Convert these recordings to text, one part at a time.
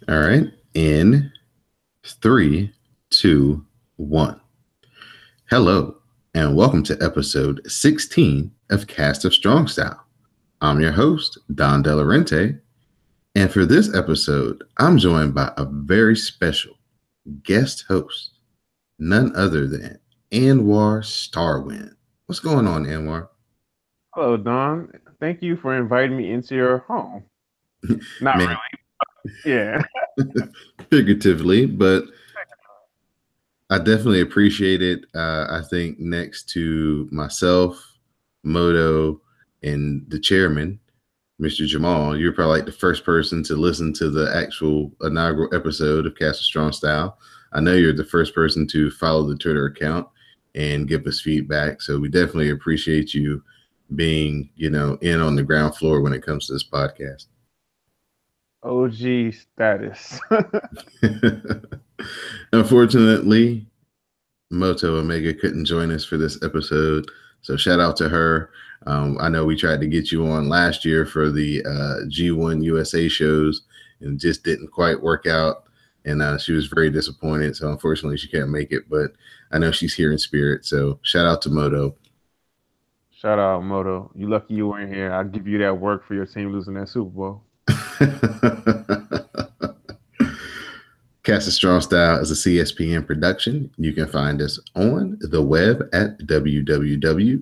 All right. In three, two, one. Hello, and welcome to episode 16 of Cast of Strong Style. I'm your host, Don Delarente, and for this episode, I'm joined by a very special guest host, none other than Anwar Starwind. What's going on, Anwar? Hello, Don. Thank you for inviting me into your home. Not Man, really. Yeah. figuratively, but I definitely appreciate it. I think next to myself, Moto, and the chairman, Mr. Jamal, you're probably like the first person to listen to the actual inaugural episode of Cast of Strong Style. I know you're the first person to follow the Twitter account and give us feedback. So we definitely appreciate you being, in on the ground floor when it comes to this podcast. OG status. Unfortunately, Moto Omega couldn't join us for this episode. So shout out to her. I know we tried to get you on last year for the G1 USA shows and just didn't quite work out. And she was very disappointed. So unfortunately, she can't make it. But I know she's here in spirit. So shout out to Moto. Shout out, Moto. You lucky you weren't here. I'll give you that work for your team losing that Super Bowl. Cast of Strong Style is a CSPN production. You can find us on the web at www.cspn.us.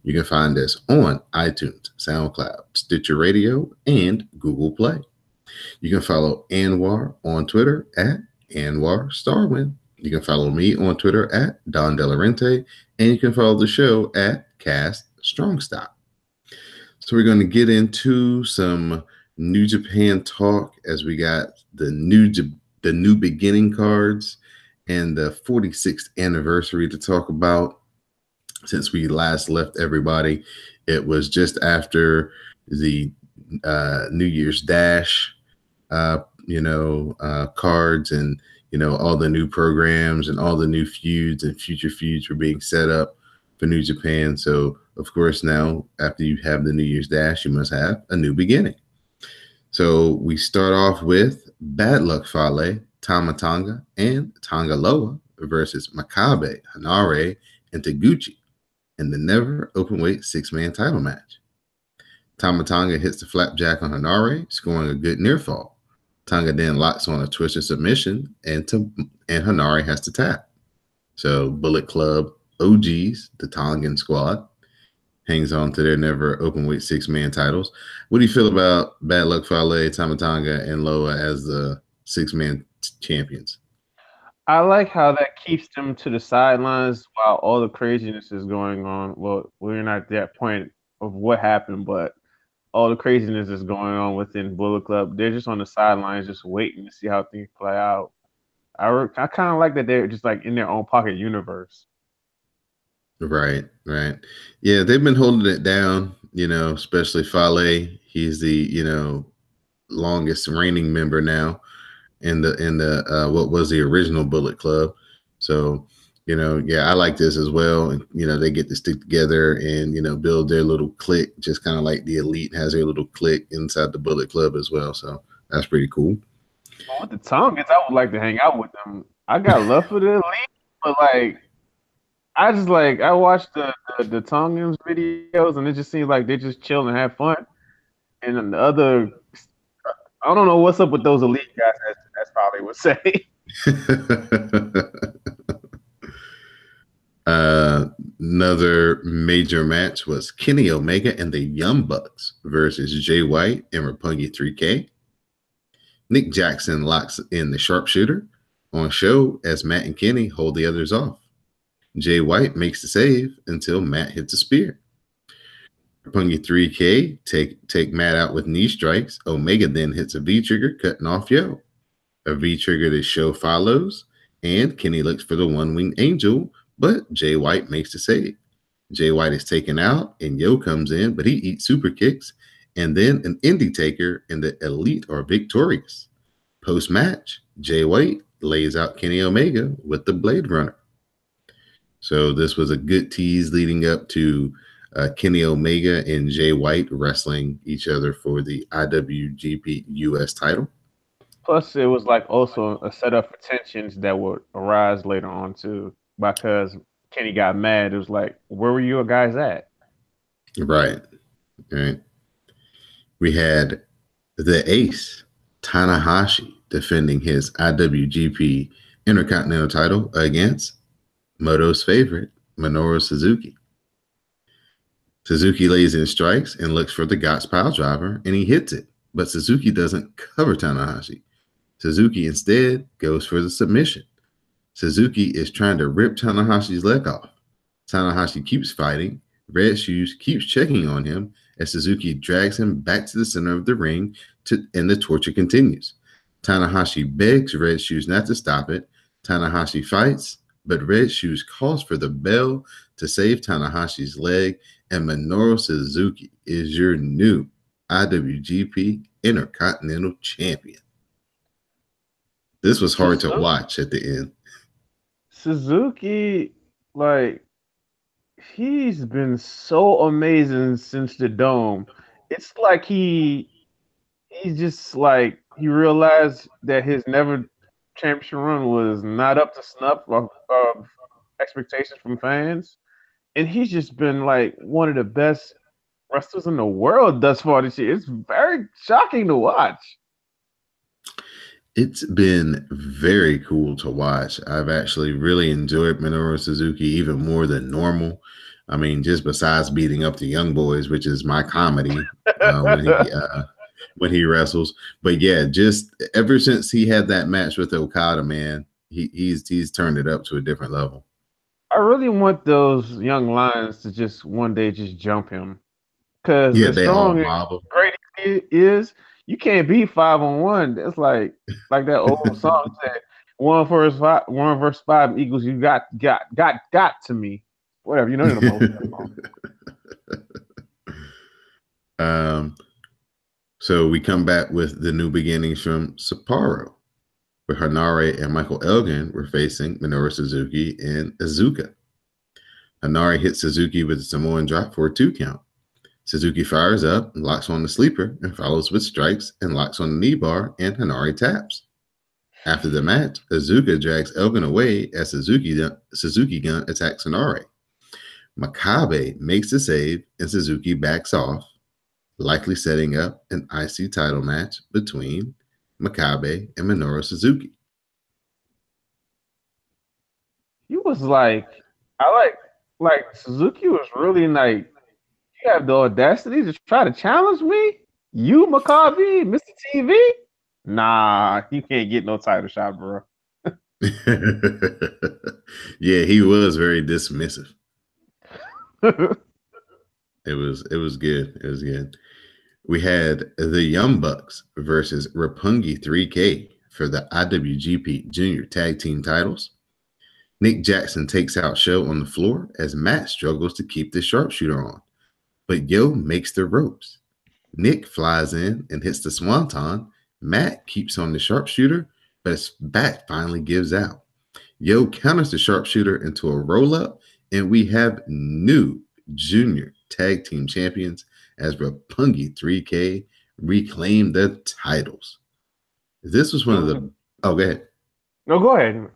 You can find us on iTunes, SoundCloud, Stitcher Radio, and Google Play. You can follow Anwar on Twitter at Anwar Starwin. You can follow me on Twitter at Don Delarente, and you can follow the show at Cast Strong Style. So we're going to get into some New Japan talk as we got the new beginning cards and the 46th anniversary to talk about. Since we last left everybody, it was just after the New Year's Dash, cards and all the new programs and all the new feuds and future feuds were being set up for New Japan. So of course now after you have the New Year's Dash, you must have a new beginning. So we start off with Bad Luck Fale, Tama Tonga, and Tonga Loa versus Makabe, Hanare, and Taguchi in the never openweight 6-man title match. Tama Tonga hits the flapjack on Hanare, scoring a good near fall. Tonga then locks on a twisted submission, and Hanare has to tap. So Bullet Club OGs, the Tongan squad, hangs on to their never openweight 6-man titles. What do you feel about Bad Luck Fale, Tama Tonga, and Loa as the 6-man champions? I like how that keeps them to the sidelines while all the craziness is going on. Well, we're not at that point of what happened, but all the craziness is going on within Bullet Club. They're just on the sidelines, just waiting to see how things play out. I kind of like that they're just like in their own pocket universe. Right. Yeah, they've been holding it down, especially Fale. He's the, longest reigning member now in the what was the original Bullet Club. So, yeah, I like this as well. And, they get to stick together and, build their little clique, just kind of like the Elite has their little clique inside the Bullet Club as well. So that's pretty cool. With the Tongans, I would like to hang out with them. I got love for the Elite, but like I watched the Tongans videos and it just seems like they just chill and have fun. And then the other, I don't know what's up with those Elite guys, as probably would say. Another major match was Kenny Omega and the Young Bucks versus Jay White and Roppongi 3K. Nick Jackson locks in the sharpshooter on show as Matt and Kenny hold the others off. Jay White makes the save until Matt hits a spear. Roppongi 3K take Matt out with knee strikes. Omega then hits a V-trigger, cutting off Yo. A V-trigger the show follows, and Kenny looks for the one-winged angel, but Jay White makes the save. Jay White is taken out, and Yo comes in, but he eats super kicks, and then an indie taker, and the Elite are victorious. Post-match, Jay White lays out Kenny Omega with the Blade Runner. So this was a good tease leading up to Kenny Omega and Jay White wrestling each other for the IWGP US title. Plus, it was like also a setup for tensions that would arise later on too, because Kenny got mad. It was like, where were you guys at? Right. Right. We had the Ace, Tanahashi, defending his IWGP Intercontinental title against Moto's favorite, Minoru Suzuki. Suzuki lays in strikes and looks for the Gotch pile driver, and he hits it, but Suzuki doesn't cover Tanahashi. Suzuki instead goes for the submission. Suzuki is trying to rip Tanahashi's leg off. Tanahashi keeps fighting. Red Shoes keeps checking on him as Suzuki drags him back to the center of the ring, and the torture continues. Tanahashi begs Red Shoes not to stop it. Tanahashi fights, but Red Shoes calls for the bell to save Tanahashi's leg, and Minoru Suzuki is your new IWGP Intercontinental Champion. This was hard to watch at the end. Suzuki, like, he's been so amazing since the Dome. It's like he's just like he realized that his never championship run was not up to snuff of expectations from fans, and he's just been like one of the best wrestlers in the world thus far this year. It's very shocking to watch. It's been very cool to watch. I've actually really enjoyed Minoru Suzuki even more than normal. I mean, just besides beating up the young boys, which is my comedy when he wrestles. But yeah, just ever since he had that match with Okada, man, he's turned it up to a different level. I really want those young lions to just one day just jump him, because yeah, as they strong all and great he is, you can't be 5-on-1. That's like that old song said, one verse five equals you got to me. Whatever, you know the most. So we come back with the new beginnings from Sapporo, where Hanare and Michael Elgin were facing Minoru Suzuki and Iizuka. Hanare hits Suzuki with a Samoan drop for a 2 count. Suzuki fires up, locks on the sleeper, and follows with strikes and locks on the knee bar, and Hanare taps. After the match, Iizuka drags Elgin away as Suzuki Gun attacks Hanare. Makabe makes the save, and Suzuki backs off, likely setting up an IC title match between Makabe and Minoru Suzuki. He was like, Suzuki was really like, you have the audacity to try to challenge me? You, Makabe, Mr. TV? Nah, you can't get no title shot, bro. Yeah, he was very dismissive. It was good. It was good. We had the Young Bucks versus Roppongi 3K for the IWGP Junior Tag Team titles. Nick Jackson takes out Show on the floor as Matt struggles to keep the sharpshooter on, but Yo makes the ropes. Nick flies in and hits the swanton. Matt keeps on the sharpshooter, but his back finally gives out. Yo counters the sharpshooter into a roll-up, and we have new Junior Tag Team Champions as Roppongi 3K reclaim the titles. This was one of the... Oh, go ahead. No, go ahead.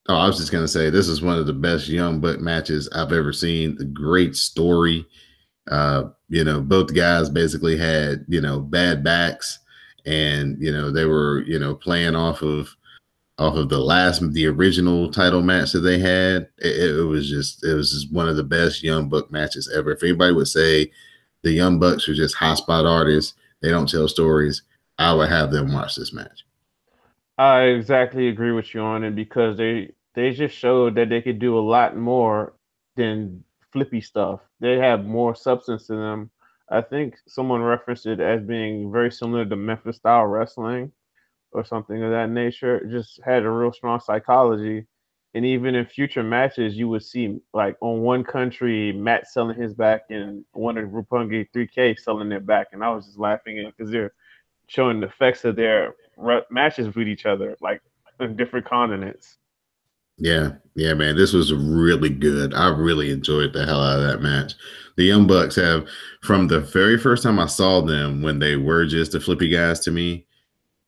Oh, I was just going to say, this is one of the best Young Buck matches I've ever seen. A great story. Both guys basically had, bad backs, and, they were, playing off of the original title match that they had. It was just one of the best Young Buck matches ever. If anybody would say the Young Bucks are just hotspot artists, they don't tell stories, I would have them watch this match. I exactly agree with you on it, because they just showed that they could do a lot more than flippy stuff. They have more substance to them. I think someone referenced it as being very similar to Memphis style wrestling or something of that nature. It just had a real strong psychology. And even in future matches, you would see, like, on one country, Matt selling his back, and one of Roppongi 3K selling their back. And I was just laughing because they're showing the effects of their matches with each other, like, in different continents. Yeah, man. This was really good. I really enjoyed the hell out of that match. The Young Bucks have, from the very first time I saw them when they were just the flippy guys to me,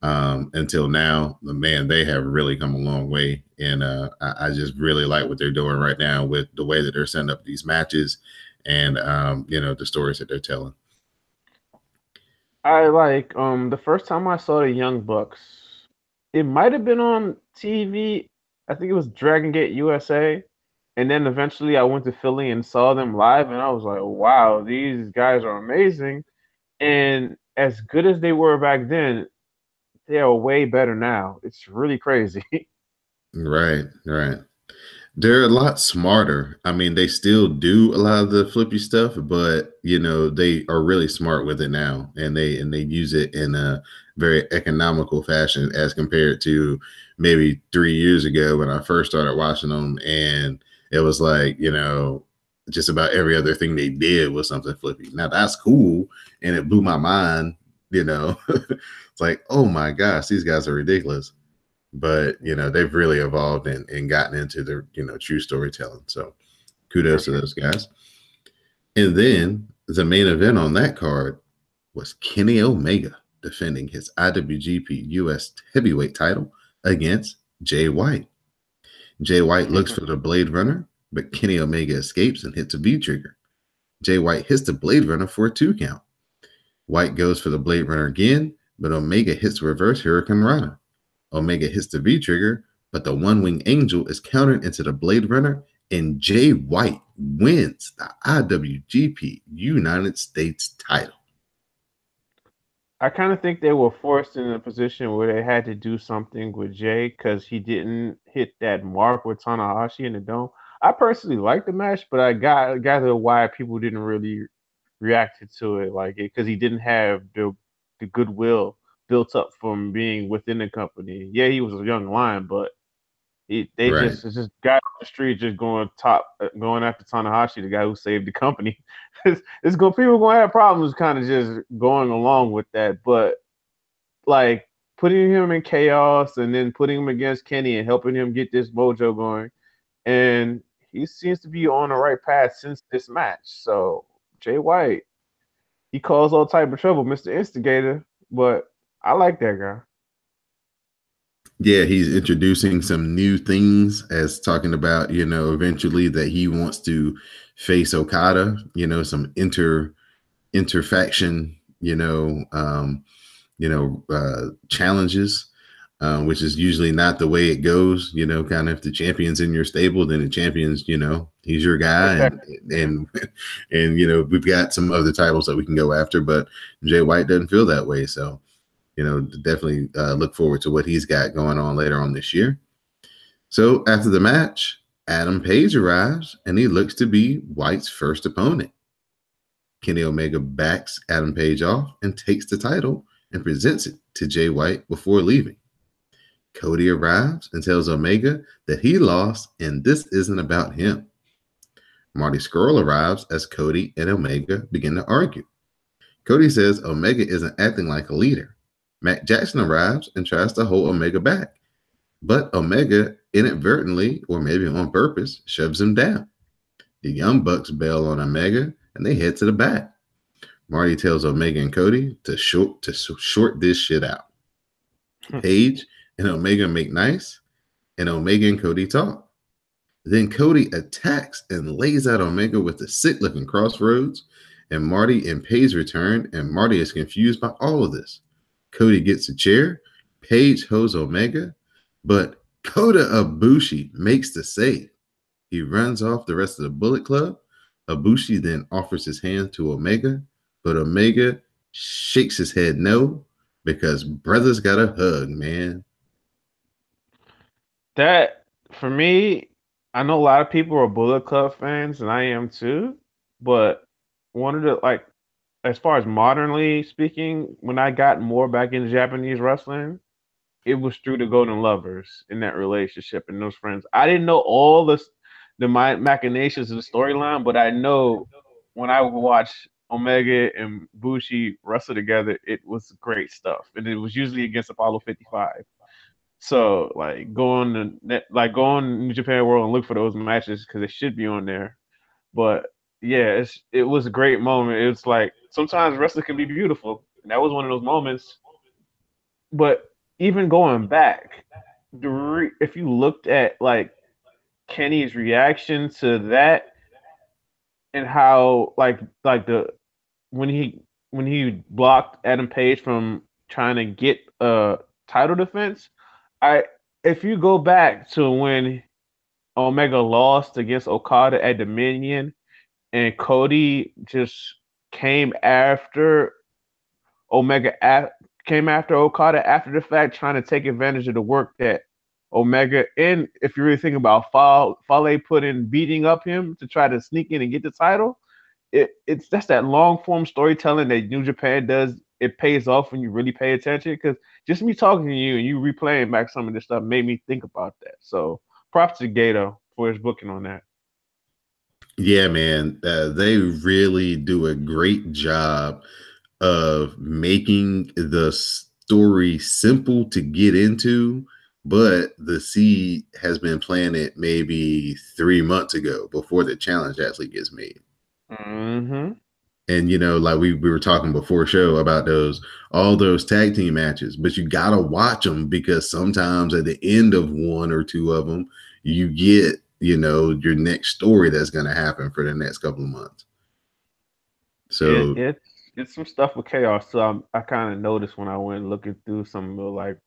until now, man, they have really come a long way. And I just really like what they're doing right now with the way that they're setting up these matches and, the stories that they're telling. I like the first time I saw the Young Bucks, it might have been on TV. I think it was Dragon Gate USA. And then eventually I went to Philly and saw them live and I was like, wow, these guys are amazing. And as good as they were back then, they are way better now. It's really crazy. Right, right. They're a lot smarter. I mean, they still do a lot of the flippy stuff, but they are really smart with it now, and they use it in a very economical fashion as compared to maybe 3 years ago when I first started watching them, and it was like just about every other thing they did was something flippy. Now that's cool, and it blew my mind. It's like, oh my gosh, these guys are ridiculous, but they've really evolved and gotten into the true storytelling, so For kudos to sure. those guys. And then the main event on that card was Kenny Omega defending his IWGP US heavyweight title against Jay White. Jay White looks for the Blade Runner, but Kenny Omega escapes and hits a V trigger. Jay White hits the Blade Runner for a 2 count. White goes for the Blade Runner again, but Omega hits the reverse Hurricane Rana. Omega hits the V trigger, but the One Wing Angel is countered into the Blade Runner, and Jay White wins the IWGP United States title. I kind of think they were forced in a position where they had to do something with Jay because he didn't hit that mark with Tanahashi in the dome. I personally liked the match, but I gathered why people didn't really react to it like it because he didn't have the goodwill built up from being within the company. Yeah, he was a young lion, but they Right. just it's just guy off the street just going after Tanahashi, the guy who saved the company. It's going people gonna have problems kind of just going along with that, but like putting him in chaos and then putting him against Kenny and helping him get this mojo going, and he seems to be on the right path since this match. So Jay White, he caused all type of trouble, Mr. Instigator, but I like that guy. Yeah, he's introducing some new things as talking about, eventually that he wants to face Okada, some interfaction, challenges, which is usually not the way it goes. Kind of if the champion's in your stable, then the champion's, he's your guy, and and we've got some other titles that we can go after, but Jay White doesn't feel that way. So definitely look forward to what he's got going on later on this year. So after the match, Adam Page arrives, and he looks to be White's first opponent. Kenny Omega backs Adam Page off and takes the title and presents it to Jay White before leaving. Cody arrives and tells Omega that he lost and this isn't about him. Marty Scurll arrives as Cody and Omega begin to argue. Cody says Omega isn't acting like a leader. Matt Jackson arrives and tries to hold Omega back, but Omega inadvertently, or maybe on purpose, shoves him down. The Young Bucks bail on Omega and they head to the back. Marty tells Omega and Cody to short this shit out. Page and Omega make nice, and Omega and Cody talk. Then Cody attacks and lays out Omega with a sick looking crossroads, and Marty and Page return, and Marty is confused by all of this. Cody gets a chair, Page holds Omega, but Kota Ibushi makes the save. He runs off the rest of the Bullet Club. Ibushi then offers his hand to Omega, but Omega shakes his head no because brothers got a hug, man. That for me, I know a lot of people are Bullet Club fans, and I am too. But one of the like, as far as modernly speaking, when I got more back into Japanese wrestling, it was through the Golden Lovers in that relationship and those friends. I didn't know all the machinations of the storyline, but I know when I would watch Omega and Bushi wrestle together, it was great stuff, and it was usually against Apollo 55. So like go on New Japan World and look for those matches because they should be on there. But yeah, it was a great moment. It's like sometimes wrestling can be beautiful, and that was one of those moments. But even going back, if you looked at like Kenny's reaction to that and how like the when he blocked Adam Page from trying to get a title defense, I if you go back to when Omega lost against Okada at Dominion and Cody just came after Omega came after Okada after the fact, trying to take advantage of the work that Omega and if you really think about Fale put in beating up him to try to sneak in and get the title. It's that's that long form storytelling that New Japan does. It pays off when you really pay attention. Because just me talking to you and you replaying back some of this stuff made me think about that. So props to Gato for his booking on that. Yeah, man, they really do a great job of making the story simple to get into, but the seed has been planted maybe 3 months ago before the challenge actually gets made. Mm-hmm. And like we were talking before show about all those tag team matches, but you gotta watch them because sometimes at the end of one or two of them, you get your next story that's gonna happen for the next couple of months. So It's some stuff with chaos. So I kind of noticed when I went looking through some of the, like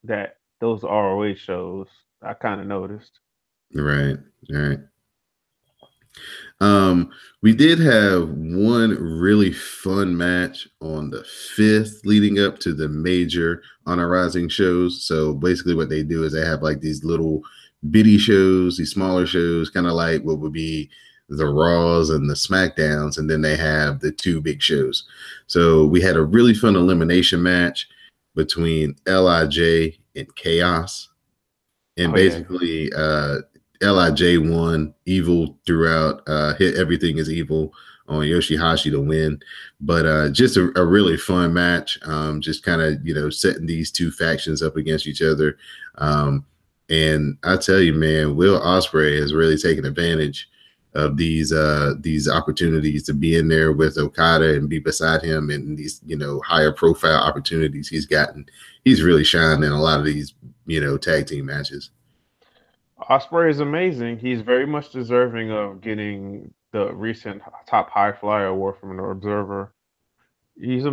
that those ROH shows. I kind of noticed. right. We did have one really fun match on the 5th leading up to the major Honor Rising shows. So basically what they do is they have like these little bitty shows, these smaller shows, kind of like what would be the Raws and the SmackDowns, and then they have the 2 big shows. So we had a really fun elimination match between LIJ and Chaos. And basically, LIJ won. Evil throughout. Hit everything is evil on Yoshihashi to win. But just a really fun match. Just kind of setting these 2 factions up against each other. And I tell you, man, Will Ospreay has really taken advantage of these opportunities to be in there with Okada and be beside him, and these higher profile opportunities he's gotten. He's really shined in a lot of these tag team matches. Ospreay is amazing. He's very much deserving of getting the recent top high flyer award from an Observer. He's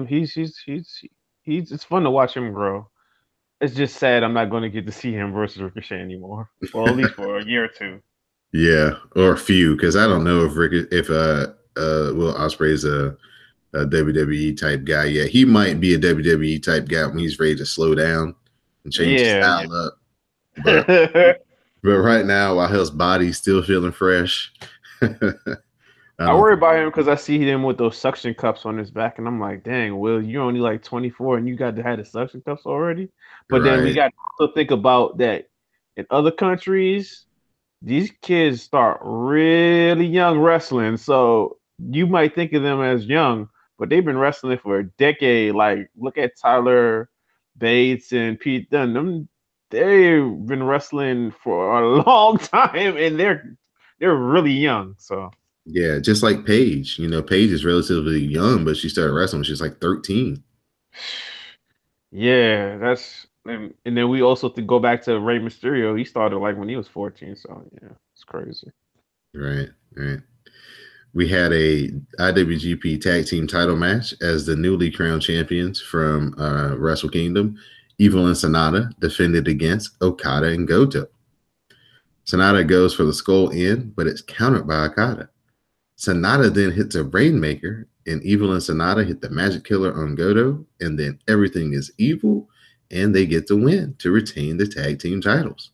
it's fun to watch him grow. It's just sad I'm not going to get to see him versus Ricochet anymore, or at least for a year or 2. Yeah, or a few, because I don't know if Will Ospreay is a WWE type guy. Yeah, he might be a WWE type guy when he's ready to slow down and change his style up. But right now, while his body's still feeling fresh, I worry about him because I see him with those suction cups on his back, and I'm like, dang, Will, you're only like 24 and you got to have the suction cups already. But then we got to think about that in other countries, these kids start really young wrestling. So you might think of them as young, but they've been wrestling for a decade. Like, look at Tyler Bates and Pete Dunne. They've been wrestling for a long time, and they're really young. So yeah, just like Paige. Paige is relatively young, but she started wrestling when she was like 13. Yeah, and then we also to go back to Rey Mysterio. He started like when he was 14. So yeah, it's crazy. Right. We had a IWGP Tag Team title match as the newly crowned champions from Wrestle Kingdom. Evil and Sonata defended against Okada and Goto. Sonata goes for the skull end, but it's countered by Okada. Sonata then hits a Rainmaker, and Evil and Sonata hit the Magic Killer on Goto, and then everything is evil, and they get the win to retain the tag team titles.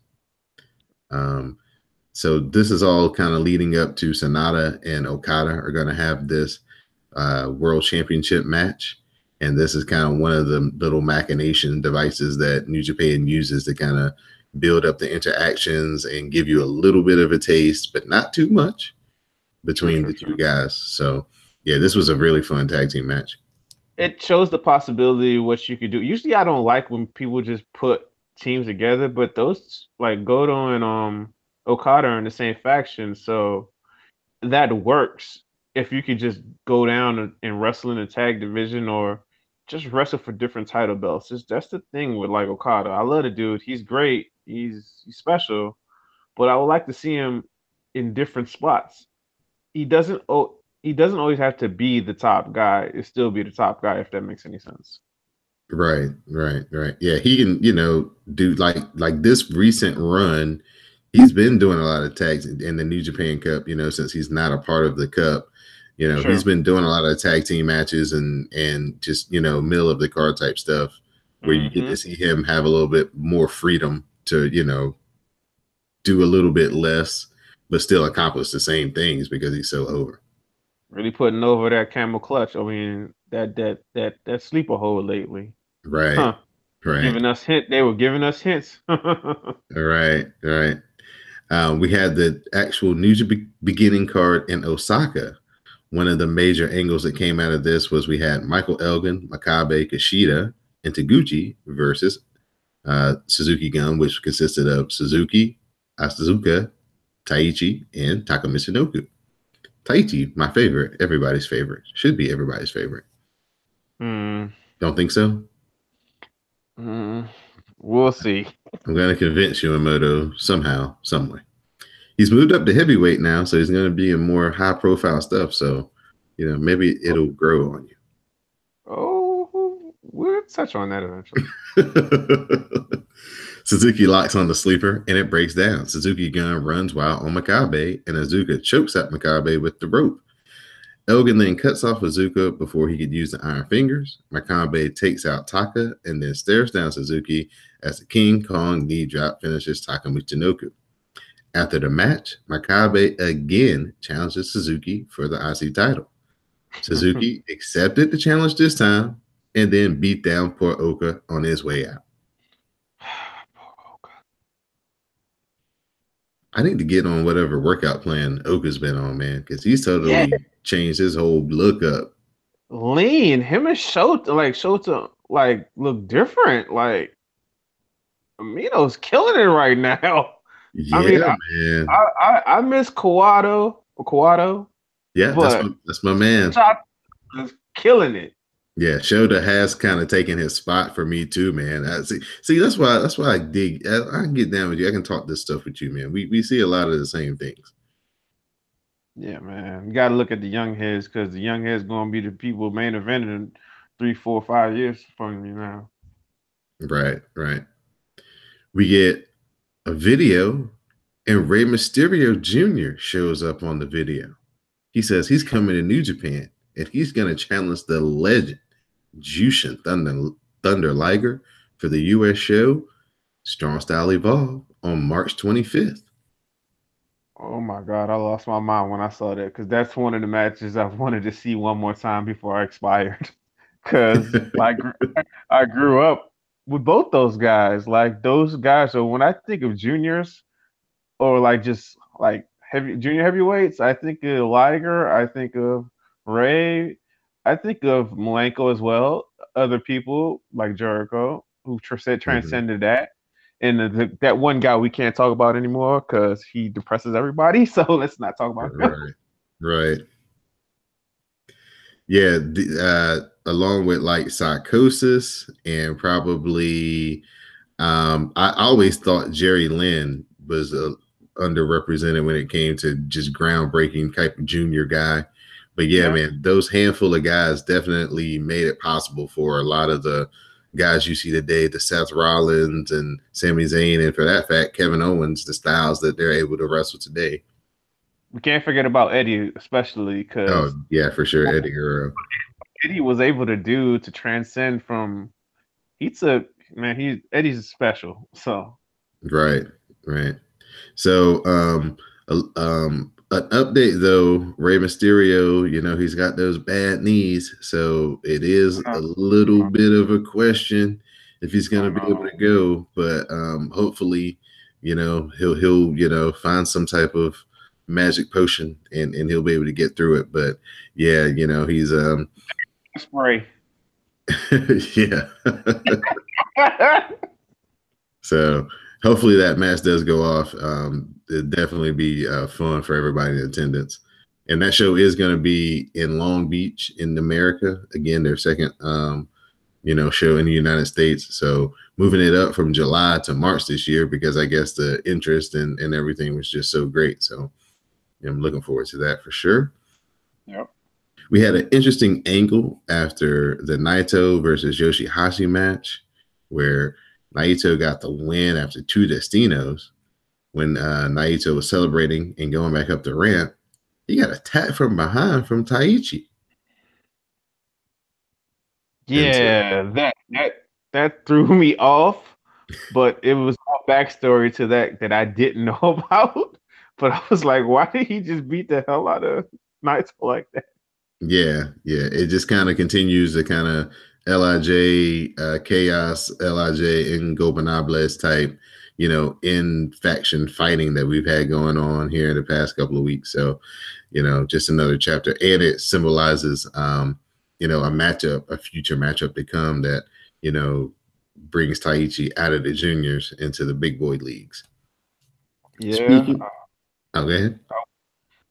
So this is all kind of leading up to Sonata and Okada are going to have this World Championship match. And this is kind of one of the little machination devices that New Japan uses to kind of build up the interactions and give you a little bit of a taste, but not too much between the 2 guys. So, yeah, this was a really fun tag team match. It shows the possibility of what you could do. Usually I don't like when people just put teams together, but those like Goto and Okada are in the same faction, so that works if you could just go down and wrestle in the tag division or just wrestle for different title belts. That's the thing with like Okada. I love the dude. He's great. He's special, but I would like to see him in different spots. He doesn't always have to be the top guy. It still be the top guy if that makes any sense. Right, right, right. Yeah, he can, do like this recent run. He's been doing a lot of tags in the New Japan Cup, since he's not a part of the cup. He's Sure. been doing a lot of tag team matches and just, middle of the card type stuff where you get Hmm. to see him have a little bit more freedom to, do a little bit less, but still accomplish the same things because he's so over. Really putting over that camel clutch. I mean that sleeper hold lately. Right, Huh. right, Giving us hint. They were giving us hints. right, right. We had the actual beginning card in Osaka. One of the major angles that came out of this was we had Michael Elgin, Makabe, Kushida, and Taguchi versus Suzuki Gun, which consisted of Suzuki, Asuka, Taichi, and Taka Michinoku. Taichi, my favorite, everybody's favorite, should be everybody's favorite. Hmm. Don't think so? Hmm. We'll see. I'm going to convince Yuamoto somehow, someway. He's moved up to heavyweight now, so he's going to be in more high profile stuff. So, maybe it'll grow on Oh, we'll touch on that eventually. you. Suzuki locks on the sleeper and it breaks down. Suzuki Gun runs wild on Makabe and Azuka chokes at Makabe with the rope. Elgin then cuts off Azuka before he could use the iron fingers. Makabe takes out Taka and then stares down Suzuki as the King Kong knee drop finishes Taka Michinoku. After the match, Makabe again challenges Suzuki for the IC title. Suzuki accepted the challenge this time and then beat down poor Oka on his way out. I need to get on whatever workout plan Oka's been on, man, because he's Yeah, totally changed his whole look up. lean. Him and Shota like look different. Like Amino's killing it right now. I mean, Yeah, man. I miss Kawado, Yeah, but that's my man. Shota is killing it. Yeah, Shota has kind of taken his spot for me too, man. See, that's why I dig. I can get down with you. I can talk this stuff with you, man. We see a lot of the same things. Yeah, man. You got to look at the young heads because the young heads going to be the people main event in 3, 4, 5 years from you now. Right, right. We get a video, and Rey Mysterio Jr. shows up on the video. He says he's coming to New Japan, and he's going to challenge the legend Jushin Thunder Liger for the U.S. show Strong Style Evolve on March 25th. Oh my God, I lost my mind when I saw that because that's one of the matches I've wanted to see one more time before I expired. Because I grew up with both those guys. Like those guys. So when I think of juniors or like just like junior heavyweights, I think of Liger. I think of Ray. I think of Malenko as well. Other people like Jericho who Mhm. transcended that. And that one guy we can't talk about anymore because he depresses everybody. So let's not talk about him. Right, right. Yeah, along with like Psychosis and probably, I always thought Jerry Lynn was underrepresented when it came to just groundbreaking type of junior guy. But yeah, Yeah, man, those handful of guys definitely made it possible for a lot of the guys you see today, the Seth Rollins and Sami Zayn, and for that fact, Kevin Owens, the styles that they're able to wrestle today. we can't forget about Eddie, especially because Oh yeah, for sure, Eddie Guerrero. Eddie was able to do to transcend from he took man, Eddie's special. So Right, right. So, an update though, Rey Mysterio, he's got those bad knees, so it is uh, a little bit of a question if he's oh going to be able no. to go. But hopefully, he'll find some type of magic potion and he'll be able to get through it. But yeah, he's Spray. yeah. So hopefully that match does go off. It'd definitely be fun for everybody in attendance. And that show is going to be in Long Beach in America. Again, their second, show in the United States. So moving it up from July to March this year because I guess the interest and everything was just so great. So I'm looking forward to that for sure. Yep. We had an interesting angle after the Naito versus Yoshihashi match where Naito got the win after two Destinos. When Naito was celebrating and going back up the ramp, he got attacked from behind from Taichi. And so, Yeah, that threw me off, but it was a backstory to that I didn't know about. But I was like, why did he just beat the hell out of Naito like that? yeah, it just kind of continues the kind of Lij chaos, Lij Ingobernables type, in faction fighting that we've had going on here in the past couple of weeks. So, just another chapter, and it symbolizes, a future matchup to come that brings Taichi out of the juniors into the big boy leagues. Yeah, Speaking, go ahead.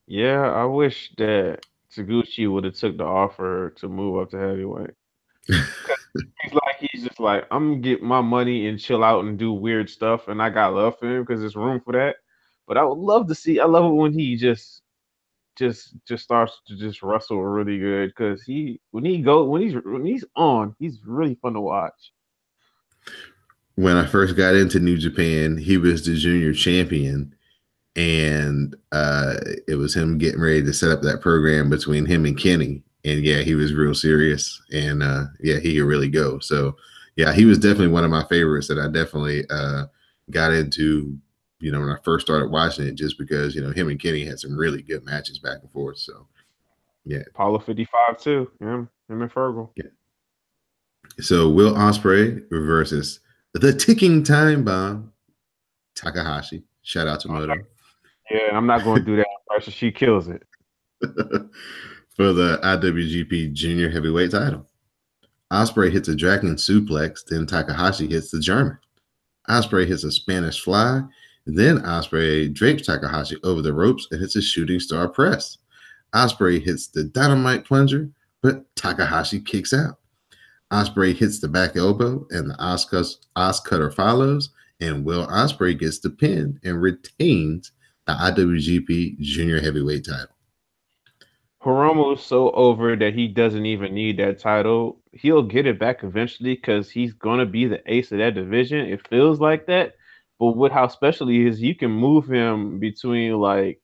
yeah, I wish that Taguchi would have took the offer to move up to heavyweight. He's just like, I'm gonna get my money and chill out and do weird stuff, and I got love for him because there's room for that. But I would love to see. I love it when he just starts to just wrestle really good because when he's on, he's really fun to watch. When I first got into New Japan, he was the junior champion, and it was him getting ready to set up that program between him and Kenny. And yeah, he was real serious, and yeah, he could really go. So yeah, he was definitely one of my favorites that I definitely got into. When I first started watching it, just because him and Kenny had some really good matches back and forth. So yeah, Apollo 55 too. Him and Fergal. yeah. So Will Ospreay versus the ticking time bomb Takahashi. Shout out to Moto. Yeah, I'm not going to do that impression. She kills it. For the IWGP Junior Heavyweight title. Ospreay hits a dragon suplex, then Takahashi hits the German. Ospreay hits a Spanish fly, then Ospreay drapes Takahashi over the ropes and hits a shooting star press. Ospreay hits the dynamite plunger, but Takahashi kicks out. Ospreay hits the back elbow, and the Os Cutter follows, and Will Ospreay gets the pin and retains the IWGP Junior Heavyweight title. Hiromu is so over that he doesn't even need that title. He'll get it back eventually because he's gonna be the ace of that division. It feels like that. But with how special he is, you can move him between like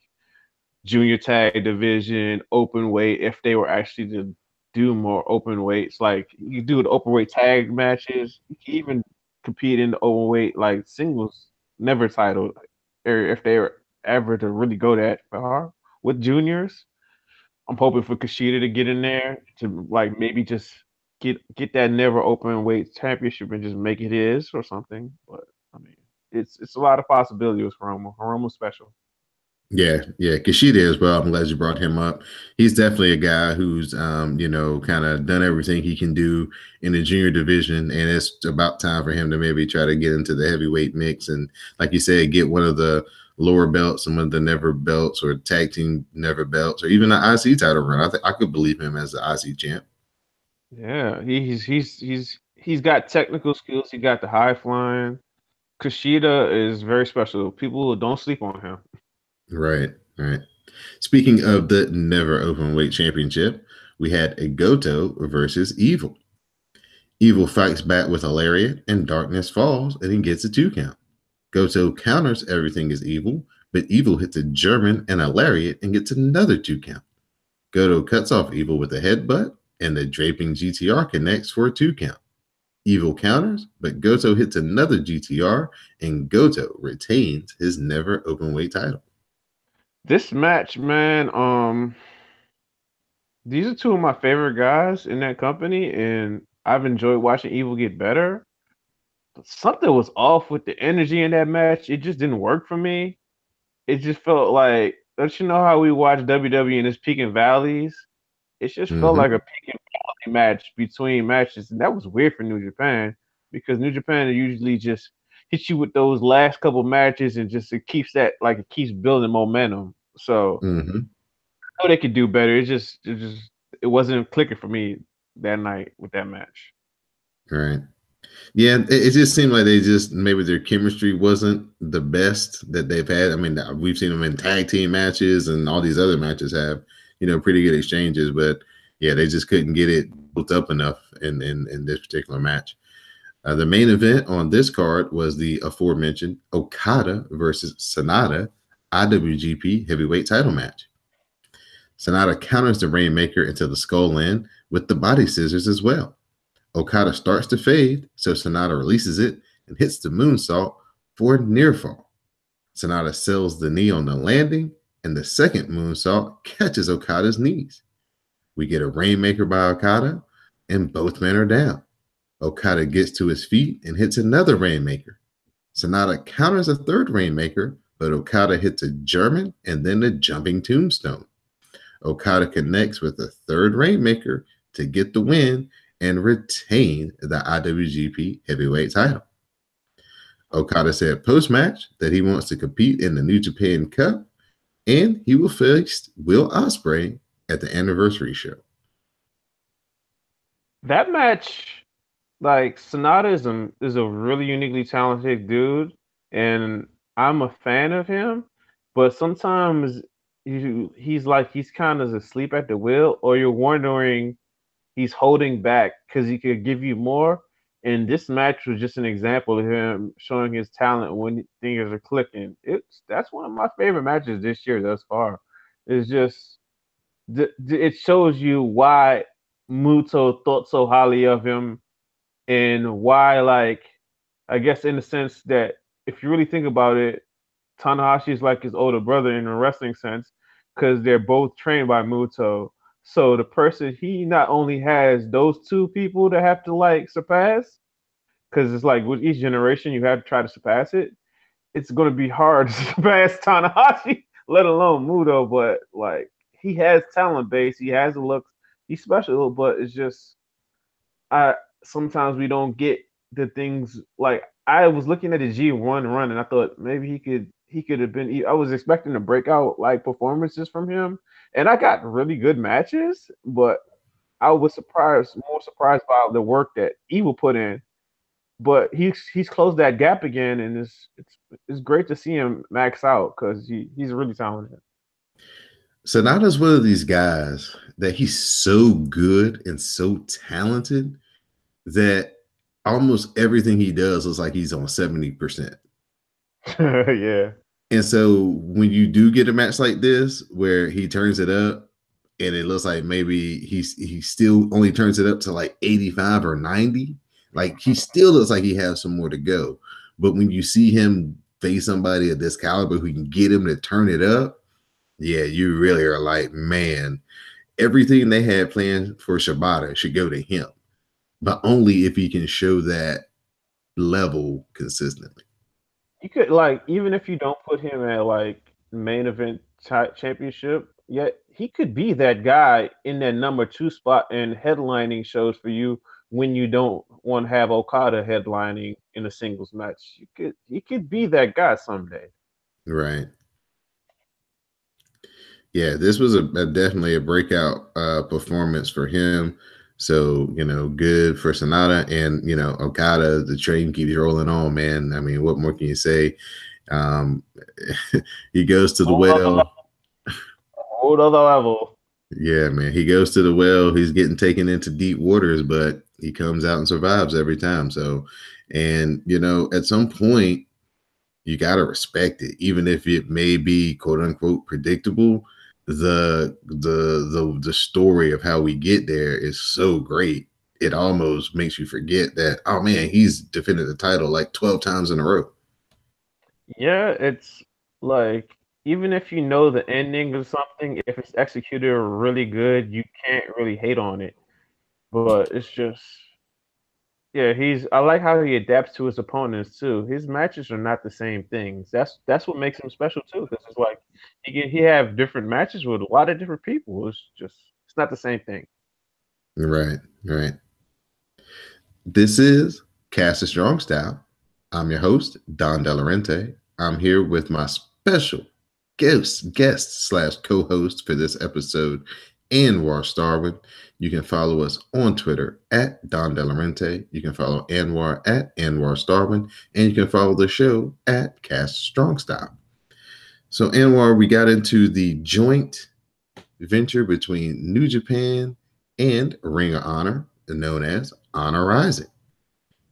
junior tag division, open weight, if they were actually to do more open weights. Like you do the open weight tag matches. You can even compete in the open weight like singles, never title, or if they were ever to really go that far with juniors. I'm hoping for Kushida to get in there to like maybe just get that never open weight championship and just make it his or something. But I mean, it's a lot of possibilities for Hiromu. Hiromu's special. Yeah, Kushida as well. I'm glad you brought him up. He's definitely a guy who's, kind of done everything he can do in the junior division, and it's about time for him to maybe try to get into the heavyweight mix and, like you said, get one of the lower belts, some of the never belts, or tag team never belts, or even an IC title run. I could believe him as the IC champ. Yeah, he's got technical skills. He got the high flying. Kushida is very special. People don't sleep on him. Right, right. Speaking of the never open weight championship, we had a Goto versus Evil. Evil fights back with a lariat, and Darkness falls, and he gets a 2 count. Goto counters everything is evil, but Evil hits a German and a lariat and gets another 2 count. Goto cuts off Evil with a headbutt, and the draping GTR connects for a 2 count. Evil counters, but Goto hits another GTR, and Goto retains his never open weight title. This match, man, these are two of my favorite guys in that company, and I've enjoyed watching Evil get better. But something was off with the energy in that match. It just didn't work for me. It just felt like, don't you know how we watch WWE in its peak and valleys? It just felt like a peak and valley match between matches, and that was weird for New Japan because New Japan usually just hit you with those last couple matches, and just it keeps building momentum. So Mm-hmm. I know they could do better. It wasn't clicking for me that night with that match. Right. Yeah, it just seemed like they just maybe their chemistry wasn't the best that they've had. I mean, we've seen them in tag team matches, and all these other matches have, pretty good exchanges, but yeah, they just couldn't get it built up enough in this particular match. The main event on this card was the aforementioned Okada versus Sonata IWGP Heavyweight Title match. Sonata counters the Rainmaker into the Skull End with the body scissors as well. Okada starts to fade, so Sonata releases it and hits the moonsault for a near fall. Sonata sells the knee on the landing, and the second moonsault catches Okada's knees. We get a Rainmaker by Okada, and both men are down. Okada gets to his feet and hits another Rainmaker. Sonata counters a third Rainmaker, but Okada hits a German and then a jumping tombstone. Okada connects with a third Rainmaker to get the win and retain the IWGP Heavyweight title. Okada said post-match that he wants to compete in the New Japan Cup, and he will face Will Ospreay at the anniversary show. That match, like Sonata is a really uniquely talented dude, and I'm a fan of him. But sometimes he's kind of asleep at the wheel, or you're wondering he's holding back because he could give you more. And this match was just an example of him showing his talent when things are clicking. That's one of my favorite matches this year thus far. It's just it shows you why Muto thought so highly of him, and why, like, I guess in the sense that if you really think about it, Tanahashi is like his older brother in a wrestling sense because they're both trained by Muto. So the person, he not only has those two people that have to like surpass, because it's like with each generation you have to try to surpass it. It's going to be hard to surpass Tanahashi, let alone Muto. But like he has talent base, he has a look, he's special. But it's just I sometimes we don't get the things like I was looking at the G1 run and I thought maybe he could have been. I was expecting to break out like performances from him, and I got really good matches, but I was more surprised by the work that Evil put in. But he's closed that gap again, and it's great to see him max out because he's really talented. Sonata's one of these guys that he's so good and so talented that almost everything he does looks like he's on 70%. Yeah. And so when you do get a match like this where he turns it up and it looks like maybe he still only turns it up to like 85 or 90, like he still looks like he has some more to go. But when you see him face somebody of this caliber who can get him to turn it up, yeah, you really are like, man, everything they had planned for Shibata should go to him, but only if he can show that level consistently. You could, like, even if you don't put him at like main event championship, yet he could be that guy in that number two spot and headlining shows for you when you don't want to have Okada headlining in a singles match. He could be that guy someday. Right. Yeah, this was definitely a breakout performance for him. So, good for Sonata, and, Okada, the train keeps rolling on, man. I mean, what more can you say? Um, he goes to the well. Whole other level. Yeah, man. He goes to the well. He's getting taken into deep waters, but he comes out and survives every time. So, and, at some point, you got to respect it, even if it may be quote unquote predictable. The story of how we get there is so great. It almost makes you forget that, oh man, he's defended the title like 12 times in a row. Yeah, it's like even if you know the ending of something, if it's executed really good, you can't really hate on it. But it's just, yeah, I like how he adapts to his opponents too. His matches are not the same things. That's what makes him special too. Because it's like he have different matches with a lot of different people. It's not the same thing. Right, right. This is Cast a Strong Style. I'm your host, Don Delarente. I'm here with my special guest slash co-host for this episode, Anwar Starwin. You can follow us on Twitter at Don Delarente. You can follow Anwar at Anwar Starwin, and you can follow the show at Cast Strong Style. So, Anwar, we got into the joint venture between New Japan and Ring of Honor, known as Honor Rising.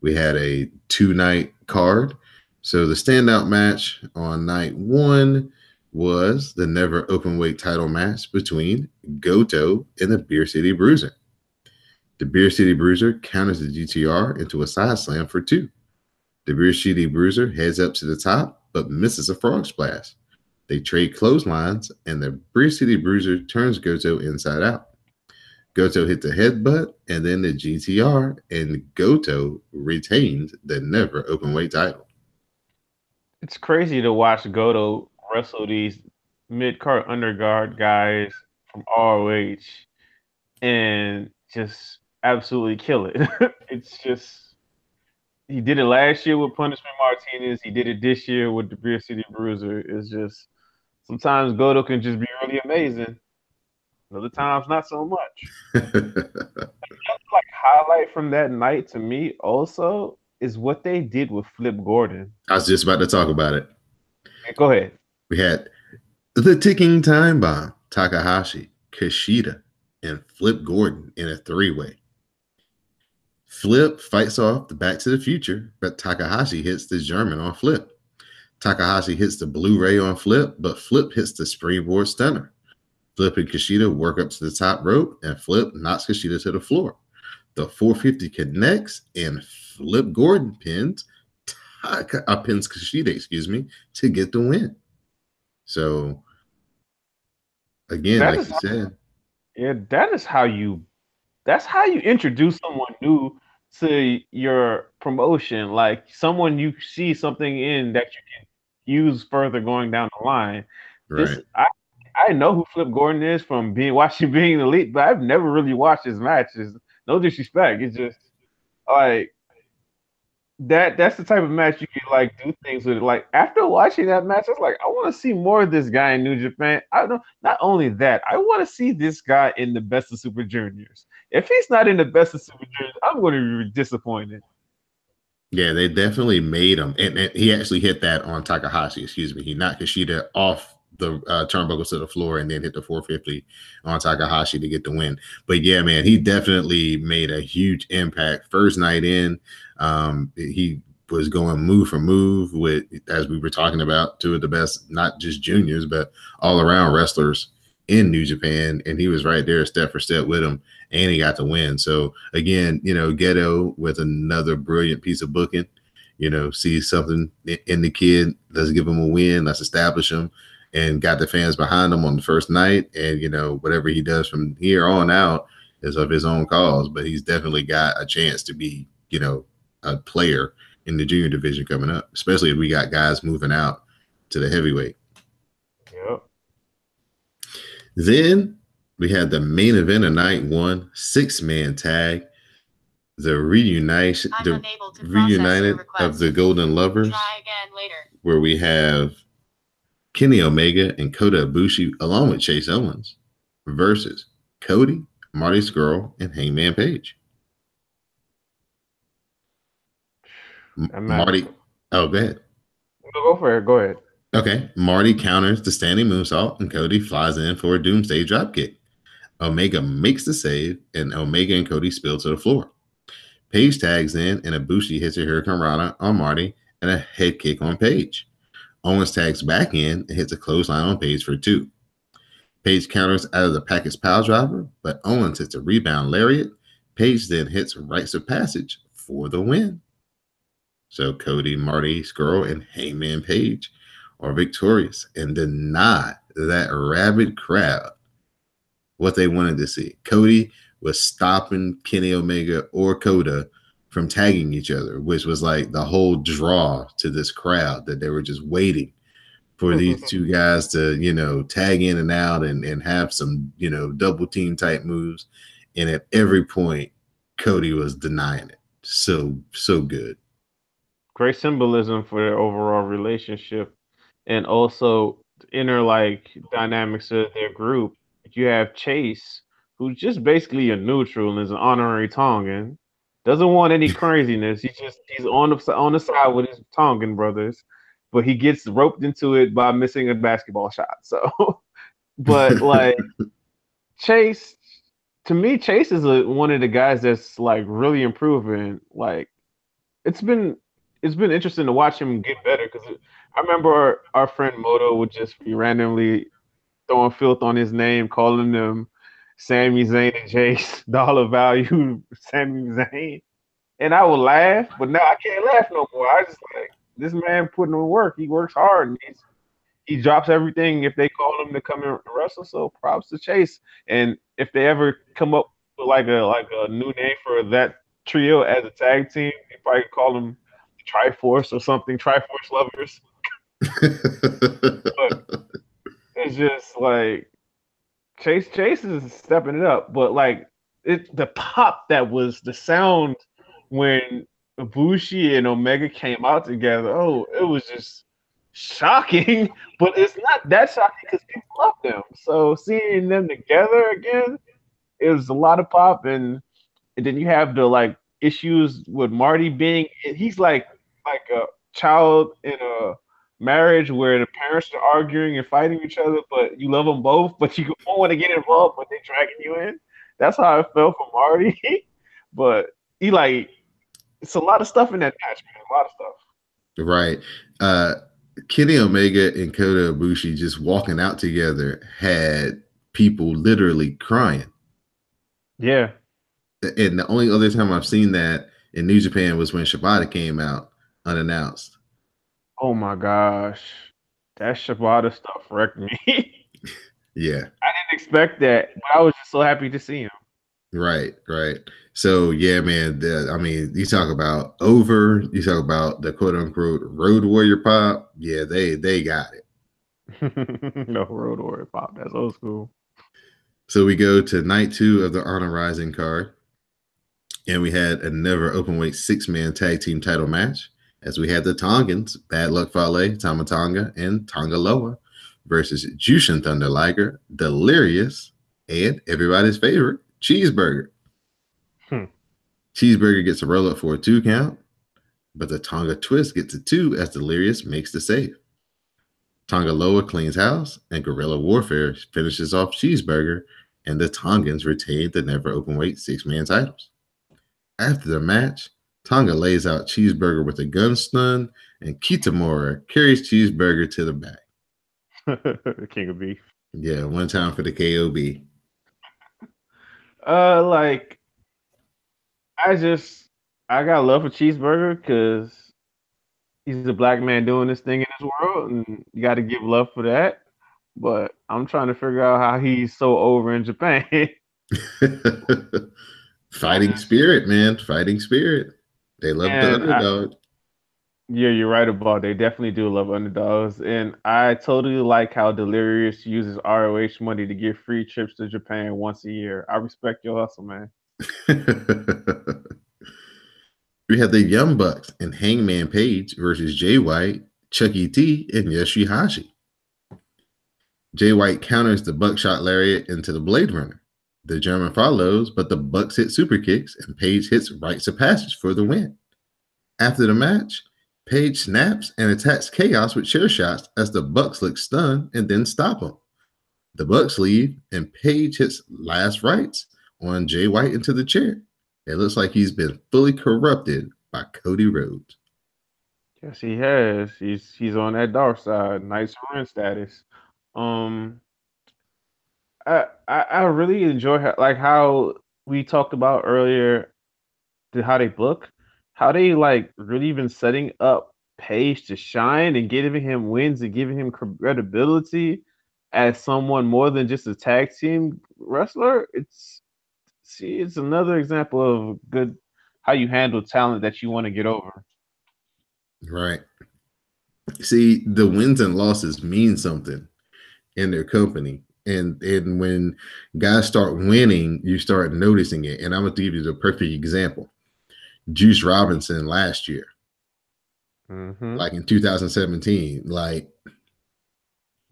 We had a 2-night card. So the standout match on night 1 was the never openweight title match between Goto and the Beer City Bruiser. The Beer City Bruiser counters the GTR into a side slam for 2. The Beer City Bruiser heads up to the top but misses a frog splash. They trade clotheslines and the Beer City Bruiser turns Goto inside out. Goto hit the headbutt and then the GTR, and Goto retained the never openweight title. It's crazy to watch Goto wrestle these mid-card undercard guys from ROH and just absolutely kill it. It's just, he did it last year with Punishment Martinez. He did it this year with the Beer City Bruiser. It's just, sometimes Goto can just be really amazing. Other times, not so much. Like highlight from that night to me also is what they did with Flip Gordon. I was just about to talk about it. Go ahead. We had the ticking time bomb, Takahashi, Kushida, and Flip Gordon in a 3-way. Flip fights off the Back to the Future, but Takahashi hits the German on Flip. Takahashi hits the Blu-ray on Flip, but Flip hits the springboard stunner. Flip and Kushida work up to the top rope, and Flip knocks Kushida to the floor. The 450 connects, and Flip Gordon pins Kushida, to get the win. So, again, that like you said. Yeah, that's how you introduce someone new to your promotion. Like someone you see something in that you can use further going down the line. Right. I know who Flip Gordon is from watching Being Elite, but I've never really watched his matches. No disrespect. It's just like that's the type of match you can like do things with. Like after watching that match, I was like, I want to see more of this guy in New Japan. I don't. Not only that, I want to see this guy in the Best of Super Juniors. If he's not in the Best of Super Juniors, I'm going to be disappointed. Yeah, they definitely made him, and he actually hit that on Takahashi. He knocked Kushida off the turnbuckles to the floor and then hit the 450 on Takahashi to get the win. But yeah, man, he definitely made a huge impact. First night in, he was going move for move with, as we were talking about, two of the best, not just juniors, but all around wrestlers in New Japan. And he was right there step for step with him, and he got the win. So again, Gedo with another brilliant piece of booking, see something in the kid. Let's give him a win. Let's establish him. And got the fans behind him on the first night. And, whatever he does from here on out is of his own cause. But he's definitely got a chance to be, a player in the junior division coming up, especially if we got guys moving out to the heavyweight. Yep. Then we had the main event of night 1, 6-man tag. The reunited of the Golden Lovers. Try again later. Where we have Kenny Omega and Kota Ibushi, along with Chase Owens, versus Cody, Marty Scurll, and Hangman Page. Marty, go ahead. Go for it. Go ahead. Okay. Marty counters the standing moonsault, and Cody flies in for a doomsday dropkick. Omega makes the save, and Omega and Cody spill to the floor. Page tags in, and Ibushi hits a Hurricane Rana on Marty and a head kick on Page. Owens tags back in and hits a clothesline on Page for 2. Page counters out of the package pile driver, but Owens hits a rebound lariat. Page then hits rites of passage for the win. So Cody, Marty Scurll, and Hangman Page are victorious and deny that rabid crowd what they wanted to see. Cody was stopping Kenny Omega or Kota from tagging each other, which was like the whole draw to this crowd, that they were just waiting for these two guys to, tag in and out and have some, double team type moves. And at every point, Cody was denying it. So good. great symbolism for their overall relationship, and also the inner like dynamics of their group. You have Chase, who's just basically a neutral and is an honorary Tongan. Doesn't want any craziness. He's on the side with his Tongan brothers, but he gets roped into it by missing a basketball shot. So, but like Chase, to me, Chase is one of the guys that's like really improving. Like it's been it's been interesting to watch him get better because I remember our friend Moto would just be randomly throwing filth on his name, calling them Sami Zayn and Chase, dollar value Sami Zayn, and I would laugh, but now I can't laugh no more. I just like this man putting in work. He works hard and he drops everything if they call him to come and wrestle. So props to Chase. And if they ever come up with like a new name for that trio as a tag team, they probably call them Triforce or something, Triforce Lovers. But it's just like Chase is stepping it up. But like the pop that was the sound when Ibushi and Omega came out together. Oh, it was just shocking, but it's not that shocking because people love them. So seeing them together again, it was a lot of pop, and then you have the like issues with Marty being he's like a child in a marriage where the parents are arguing and fighting each other, but you love them both, but you don't want to get involved, but they're dragging you in. That's how I felt for Marty. But he like it's a lot of stuff in that match, man. A lot of stuff. Right. Kenny Omega and Kota Ibushi just walking out together had people literally crying. Yeah. And the only other time I've seen that in New Japan was when Shibata came out unannounced. Oh my gosh. That Shibata stuff wrecked me. Yeah. I didn't expect that, but I was just so happy to see him. Right. So yeah, man. I mean, you talk about over. You talk about the quote unquote Road Warrior pop. Yeah, they got it. No Road Warrior pop. That's old school. So we go to night 2 of the Honor Rising card, and we had another openweight 6-man tag team title match, as we had the Tongans, Bad Luck Fale, Tama Tonga, and Tonga Loa versus Jushin Thunder Liger, Delirious, and everybody's favorite, Cheeseburger. Cheeseburger gets a roll up for a 2 count, but the Tonga Twist gets a 2 as Delirious makes the save. Tonga Loa cleans house, and Guerrilla Warfare finishes off Cheeseburger, and the Tongans retain the never openweight 6-man titles. After the match, Tonga lays out Cheeseburger with a gun stun, and Kitamura carries Cheeseburger to the back. The King of Beef. Yeah, one time for the KOB. Like I got love for Cheeseburger because he's a black man doing this thing in this world, and you got to give love for that. But I'm trying to figure out how he's so over in Japan. Fighting spirit, man. Fighting spirit. They love the underdog. Yeah, you're right about they definitely do love underdogs. And I totally like how Delirious uses ROH money to get free trips to Japan once a year. I respect your hustle, man. We had the Young Bucks and Hangman Page versus Jay White, Chucky T, and Yoshihashi. Jay White counters the buckshot lariat into the Blade Runner. The German follows, but the Bucks hit super kicks, and Page hits rites of passage for the win. After the match, Page snaps and attacks Chaos with chair shots as the Bucks look stunned and then stop him. The Bucks leave, and Page hits last rites on Jay White into the chair. It looks like he's been fully corrupted by Cody Rhodes. Yes, he has. He's on that dark side, nice run status. I really enjoy how we talked about earlier, how they book, how they like really been setting up Page to shine and giving him wins and giving him credibility as someone more than just a tag team wrestler. It's another example of good how you handle talent that you want to get over. Right. See, the wins and losses mean something in their company. And when guys start winning, you start noticing it. And I'm going to give you the perfect example. Juice Robinson last year. Mm-hmm. like in 2017. Like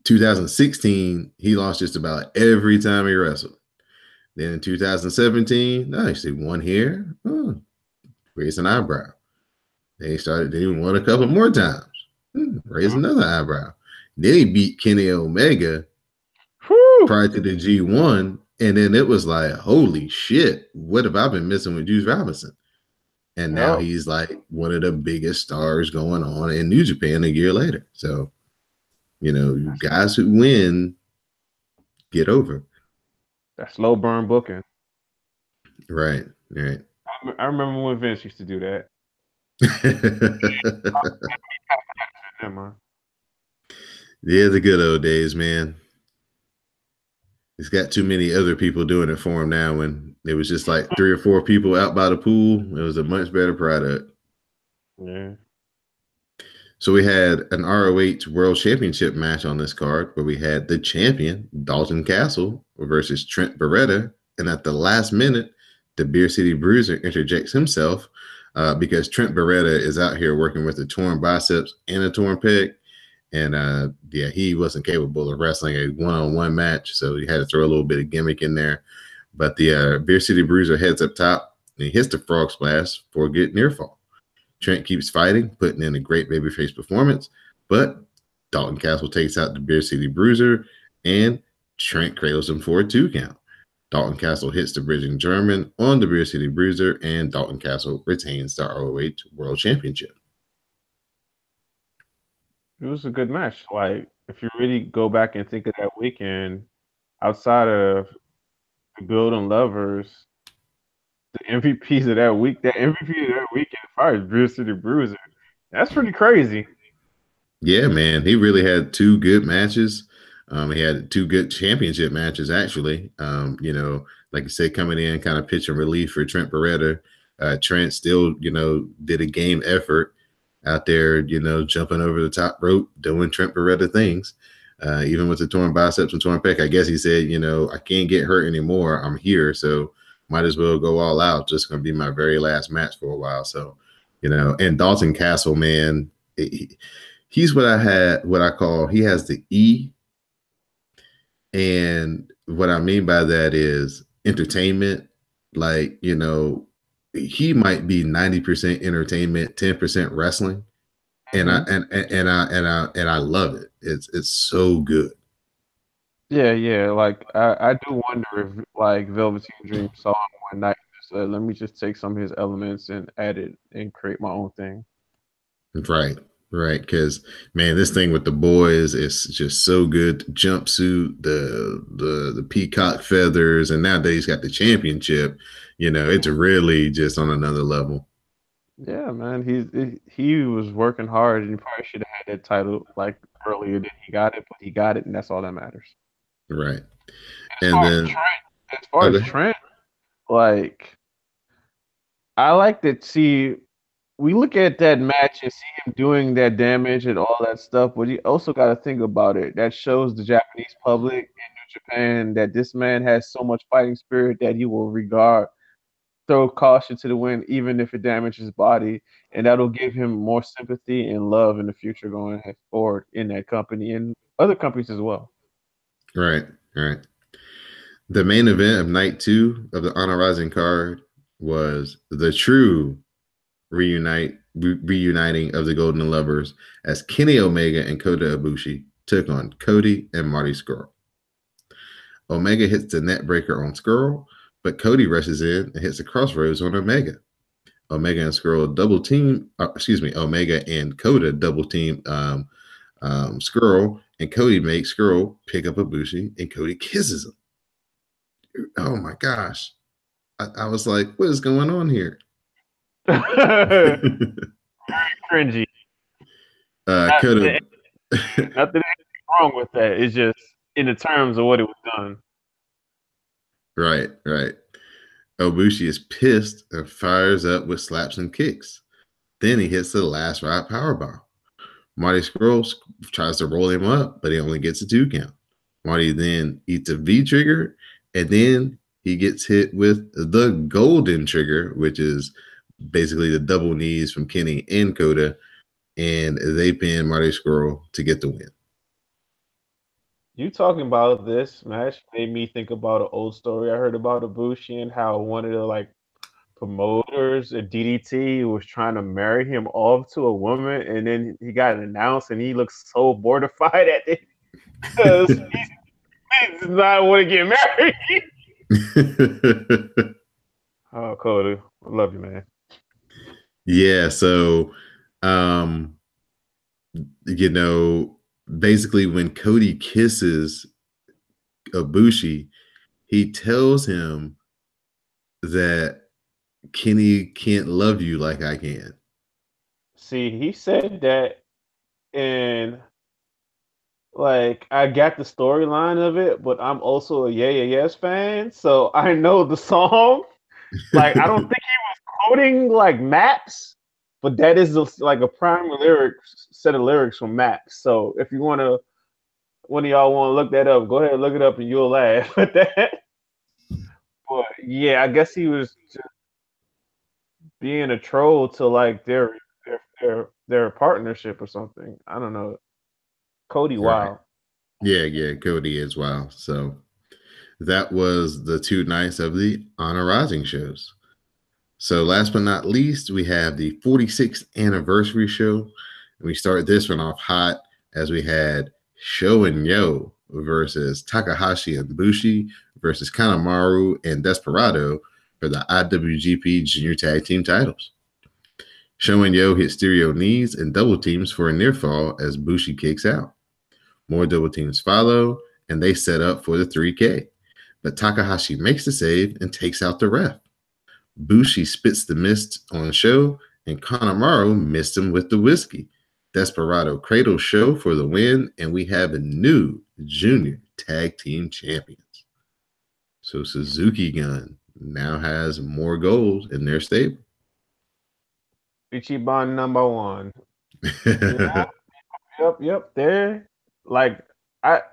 2016, he lost just about every time he wrestled. Then in 2017, nice, he won here, raised an eyebrow. Then he won a couple more times, raised another eyebrow. Then he beat Kenny Omega Whew. prior to the G1, and then it was like, holy shit, what have I been missing with Juice Robinson? And now Yep. he's like one of the biggest stars going on in New Japan a year later. So, guys who win get over. That's slow burn booking. Right, right. I remember when Vince used to do that. Yeah, the good old days, man. He's got too many other people doing it for him now. When it was just like 3 or 4 people out by the pool, it was a much better product. Yeah. So we had an ROH World Championship match on this card where we had the champion, Dalton Castle, versus Trent Beretta. And at the last minute, the Beer City Bruiser interjects himself because Trent Beretta is out here working with a torn biceps and a torn pec. And he wasn't capable of wrestling a one-on-one match, so he had to throw a little bit of gimmick in there. But the Beer City Bruiser heads up top and he hits the frog splash for a good near fall. Trent keeps fighting, putting in a great babyface performance, but Dalton Castle takes out the Beer City Bruiser, and Trent cradles him for a 2 count. Dalton Castle hits the Bridging German on the Beer City Bruiser, and Dalton Castle retains the ROH World Championship. It was a good match. Like, if you really go back and think of that weekend, outside of the Golden Lovers, the MVPs of that week, that MVP of that weekend, as far as Beer City Bruiser, that's pretty crazy. Yeah, man, he really had 2 good matches. He had 2 good championship matches, actually. Like you said, coming in, kind of pitching relief for Trent Beretta. Trent still, did a game effort out there, jumping over the top rope, doing Trent Beretta things. Even with the torn biceps and torn pec, I guess he said, I can't get hurt anymore. I'm here, so might as well go all out. Just going to be my very last match for a while. So, and Dalton Castle, man, he's what I call, he has the E. And what I mean by that is entertainment. Like, he might be 90% entertainment, 10% wrestling. And I love it. It's so good. Yeah. Like, I do wonder if, like, Velveteen Dream saw him one night and said, let me just take some of his elements and add it and create my own thing. Right. Because, man, this thing with the boys is just so good. The jumpsuit, the peacock feathers, and nowadays got the championship. It's really just on another level. Yeah, man, he was working hard, and he probably should have had that title like earlier than he got it, but he got it, and that's all that matters. Right. As And far as then Trent, as far as okay. Trent, like, I like to see. We look at that match and see him doing that damage and all that stuff, but you also got to think about it. That shows the Japanese public in New Japan that this man has so much fighting spirit that he will throw caution to the wind, even if it damages his body, and that'll give him more sympathy and love in the future going forward in that company and other companies as well. Right. The main event of night 2 of the Honor Rising card was the true reuniting of the Golden Lovers as Kenny Omega and Kota Ibushi took on Cody and Marty Scurll. Omega hits the net breaker on Scurll, but Cody rushes in and hits the crossroads on Omega. Omega and Scurll double team. Omega and Kota double team Scurll, and Cody makes Scurll pick up Ibushi, and Cody kisses him. Oh my gosh! I was like, what is going on here? Cringy. Nothing wrong with that. It's just in the terms of what it was done. Right. Ibushi is pissed and fires up with slaps and kicks. Then he hits the last ride powerbomb. Marty Scurll tries to roll him up, but he only gets a 2 count. Marty then eats a V trigger, and then he gets hit with the golden trigger, which is basically the double knees from Kenny and Kota. and they pinned Marty Scurll to get the win. You talking about this match made me think about an old story I heard about Ibushi and how one of the like promoters at DDT was trying to marry him off to a woman, and then he got announced, and he looked so mortified at it because he does not want to get married. Oh, Cody, I love you, man. Yeah, so um you know, basically when Cody kisses Ibushi, he tells him that Kenny can't love you like I can. See, he said that, and like I got the storyline of it, but I'm also a Yeah Yeah Yes fan, so I know the song. Like I don't think he was quoting like Maps, but that is like a prime lyrics set of lyrics from Maps. So if you want to, one of y'all want to look that up, go ahead and look it up, and you'll laugh at that. But yeah, I guess he was just being a troll to like their partnership or something. I don't know. Cody, Right. wow. Yeah, Cody as well. So that was the 2 nights of the Honor Rising shows. So last but not least, we have the 46th anniversary show. And we start this one off hot as we had Sho and Yo versus Takahashi and Bushi versus Kanemaru and Desperado for the IWGP Junior Tag Team titles. Sho and Yo hit stereo knees and double teams for a near fall as Bushi kicks out. More double teams follow, and they set up for the 3K. But Takahashi makes the save and takes out the ref. Bushi spits the mist on Sho, and Kanemaru missed him with the whiskey. Desperado cradles Sho for the win, and we have a new junior tag team champions. So Suzuki Gun now has more gold in their stable. Ichiban number one. Yeah, yep. There, like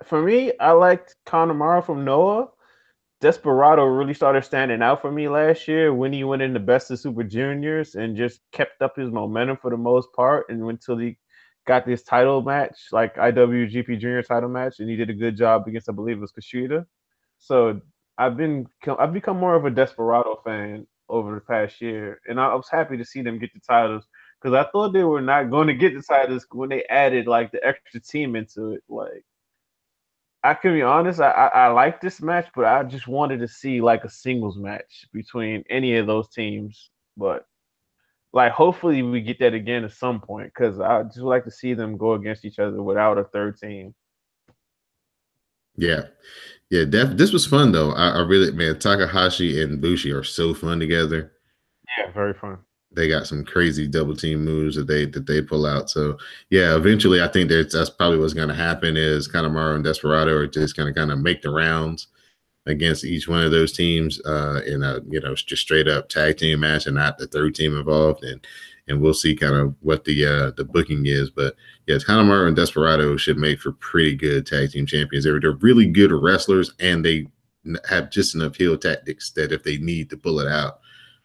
for me, I liked Connemara from Noah. Desperado really started standing out for me last year when he went in the Best of Super Juniors and just kept up his momentum for the most part, and until he got this title match, like IWGP Junior title match, and he did a good job against, I believe it was Kushida. So I've become more of a Desperado fan over the past year, and I was happy to see them get the titles because I thought they were not going to get the titles when they added like the extra team into it. Like I can be honest, I like this match, but I just wanted to see like a singles match between any of those teams. But like hopefully we get that again at some point because I just like to see them go against each other without a third team. Yeah. Yeah, this was fun though. I really, man, Takahashi and Bushi are so fun together. Yeah, very fun. They got some crazy double team moves that they pull out. So yeah, eventually I think that's probably what's going to happen is Kanemaru and Desperado are just going to kind of make the rounds against each one of those teams in a just straight up tag team match and not the third team involved, and we'll see kind of what the booking is. But yeah, Kanemaru and Desperado should make for pretty good tag team champions. They're really good wrestlers, and they have just enough heel tactics that if they need to pull it out,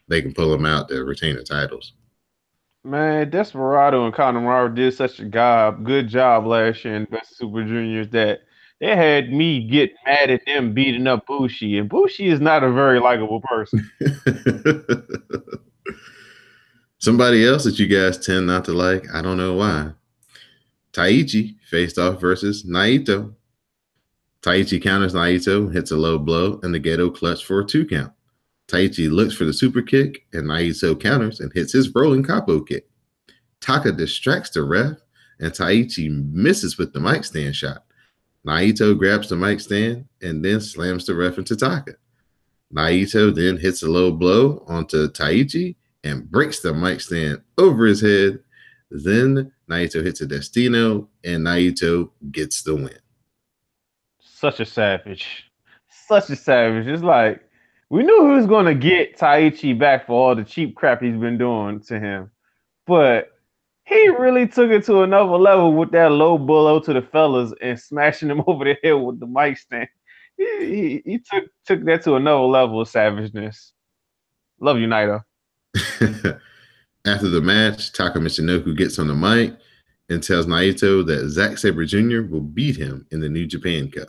they can pull them out to retain the titles. Man, Desperado and Connemara did such a good job last year in Best Super Juniors that they had me get mad at them beating up Bushi, and Bushi is not a very likable person. Somebody else that you guys tend not to like, I don't know why. Taichi faced off versus Naito. Taichi counters Naito, hits a low blow, and the Gedo clutch for a 2 count. Taichi looks for the super kick, and Naito counters and hits his rolling capo kick. Taka distracts the ref, and Taichi misses with the mic stand shot. Naito grabs the mic stand and then slams the ref into Taka. Naito then hits a low blow onto Taichi and breaks the mic stand over his head. Then Naito hits a Destino, and Naito gets the win. Such a savage. Such a savage. It's like we knew he was gonna get Taichi back for all the cheap crap he's been doing to him. But he really took it to another level with that low blow to the fellas and smashing them over the head with the mic stand. He took that to another level of savageness. Love you, Naito. After the match, Taka Michinoku gets on the mic and tells Naito that Zack Sabre Jr. will beat him in the New Japan Cup.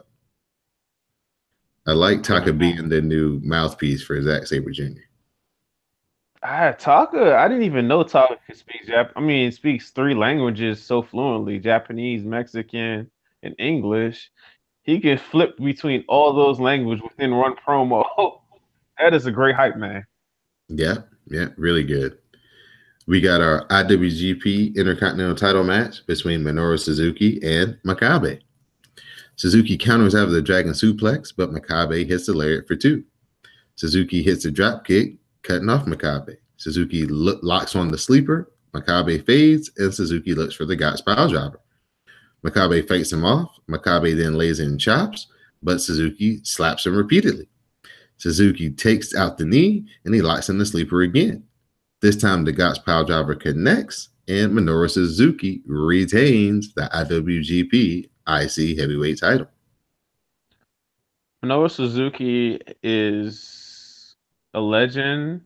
I like Taka being the new mouthpiece for Zack Sabre Jr. Taka, I didn't even know Taka could speak speaks three languages so fluently: Japanese, Mexican, and English. He can flip between all those languages within one promo. That is a great hype, man. Yeah, really good. We got our IWGP Intercontinental title match between Minoru Suzuki and Makabe. Suzuki counters out of the Dragon Suplex, but Makabe hits the lariat for two. Suzuki hits a drop kick, cutting off Makabe. Suzuki locks on the sleeper. Makabe fades, and Suzuki looks for the Gotch pile driver. Makabe fights him off. Makabe then lays in chops, but Suzuki slaps him repeatedly. Suzuki takes out the knee, and he locks in the sleeper again. This time, the Gotch pile driver connects, and Minoru Suzuki retains the IWGP IC heavyweight title. Minoru Suzuki is a legend,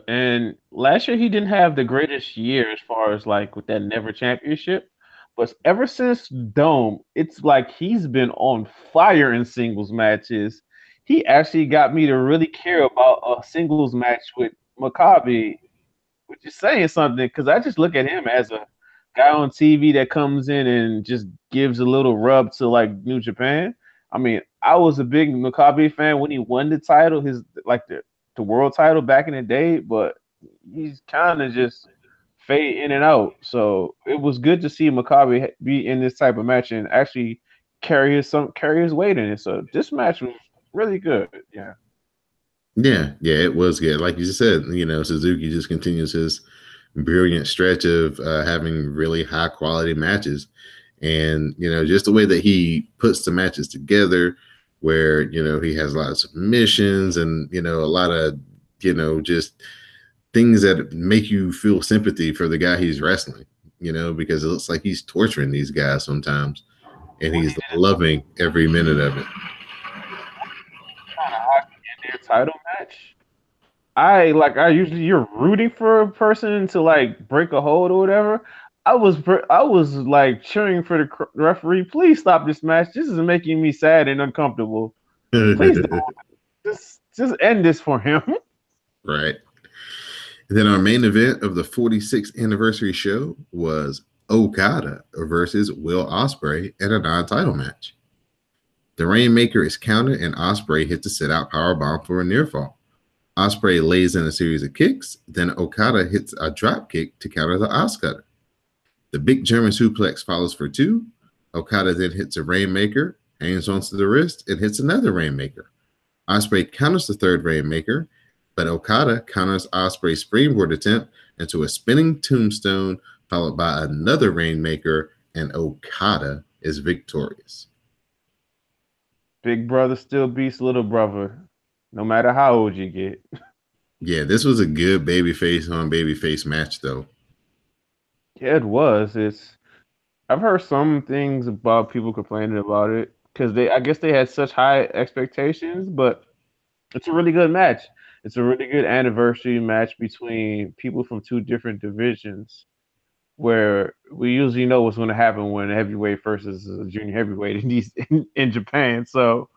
and last year he didn't have the greatest year as far as like with that Never Championship. But ever since Dome, it's like he's been on fire in singles matches. He actually got me to really care about a singles match with Makabe, which is saying something because I just look at him as a guy on TV that comes in and just gives a little rub to like New Japan. I mean, I was a big Makabe fan when he won the title, the world title back in the day, but he's kind of just fade in and out. So it was good to see Makabe be in this type of match and actually carry his weight in it. So this match was really good. Yeah. Yeah, it was good. Like you just said, Suzuki just continues his brilliant stretch of having really high quality matches. And, just the way that he puts the matches together, where, he has a lot of submissions and, a lot of, just things that make you feel sympathy for the guy he's wrestling, because it looks like he's torturing these guys sometimes. And he's loving every minute of it. In their title match, I usually you're rooting for a person to like break a hold or whatever. I was like cheering for the referee. Please stop this match. This is making me sad and uncomfortable. Please don't. Just end this for him. Right. And then our main event of the 46th anniversary show was Okada versus Will Ospreay in a non-title match. The Rainmaker is countered, and Ospreay hits a sit-out powerbomb for a near fall. Ospreay lays in a series of kicks, then Okada hits a drop kick to counter the Oscutter. The big German suplex follows for two. Okada then hits a Rainmaker, hangs onto the wrist, and hits another Rainmaker. Ospreay counters the third Rainmaker, but Okada counters Ospreay's springboard attempt into a spinning tombstone, followed by another Rainmaker, and Okada is victorious. Big brother still beats little brother, no matter how old you get. Yeah, this was a good babyface on babyface match, though. Yeah, it was. I've heard some things about people complaining about it because I guess they had such high expectations, but it's a really good match. It's a really good anniversary match between people from two different divisions, where we usually know what's going to happen when a heavyweight versus a junior heavyweight in Japan. So,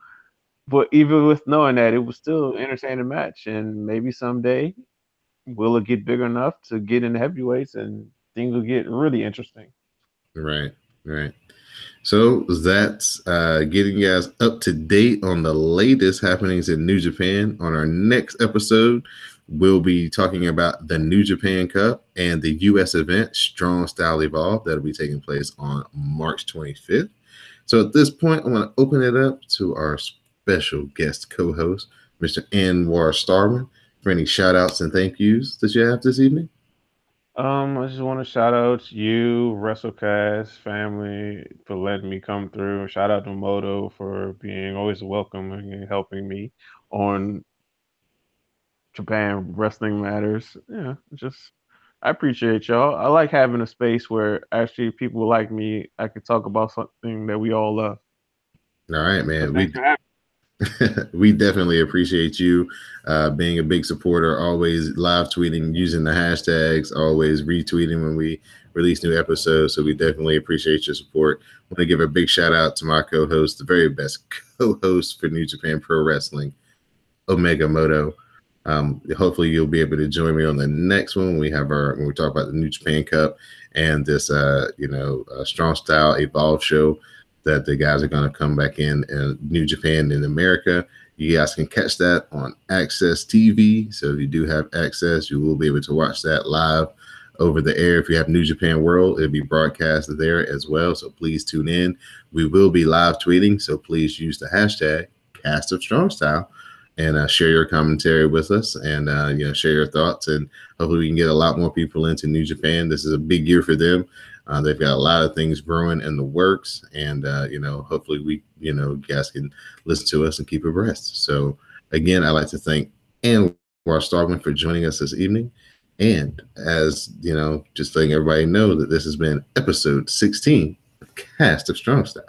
but even with knowing that, it was still an entertaining match, and maybe someday will it get big enough to get in the heavyweights and things will get really interesting. Right. So that's getting you guys up to date on the latest happenings in New Japan. On our next episode, we'll be talking about the New Japan Cup and the U.S. event Strong Style Evolve that'll be taking place on March 25th. So at this point, I want to open it up to our special guest co-host, Mr. Anwar Starman, for any shout outs and thank yous that you have this evening. I just want to shout out you, WrestleCast family, for letting me come through. Shout out to Moto for being always welcoming and helping me on Japan Wrestling Matters. Yeah, I appreciate y'all. I like having a space where actually people like me, I could talk about something that we all love. All right, man. We definitely appreciate you being a big supporter, always live tweeting using the hashtags, always retweeting when we release new episodes. So we definitely appreciate your support. I want to give a big shout out to my co-host, the very best co-host for New Japan Pro Wrestling, Omega Moto. Hopefully you'll be able to join me on the next one when we talk about the New Japan Cup and this Strong Style Evolve show that the guys are going to come back in New Japan in America. You guys can catch that on Access TV. So if you do have access, you will be able to watch that live over the air. If you have New Japan World, it'll be broadcasted there as well. So please tune in. We will be live tweeting. So please use the hashtag Cast of Strong Style and share your commentary with us and share your thoughts, and hopefully we can get a lot more people into New Japan. This is a big year for them. They've got a lot of things brewing in the works, and hopefully we guys can listen to us and keep abreast. So again, I'd like to thank Anwar Starkman for joining us this evening, and as just letting everybody know that this has been episode 16 of Cast of Strong Style.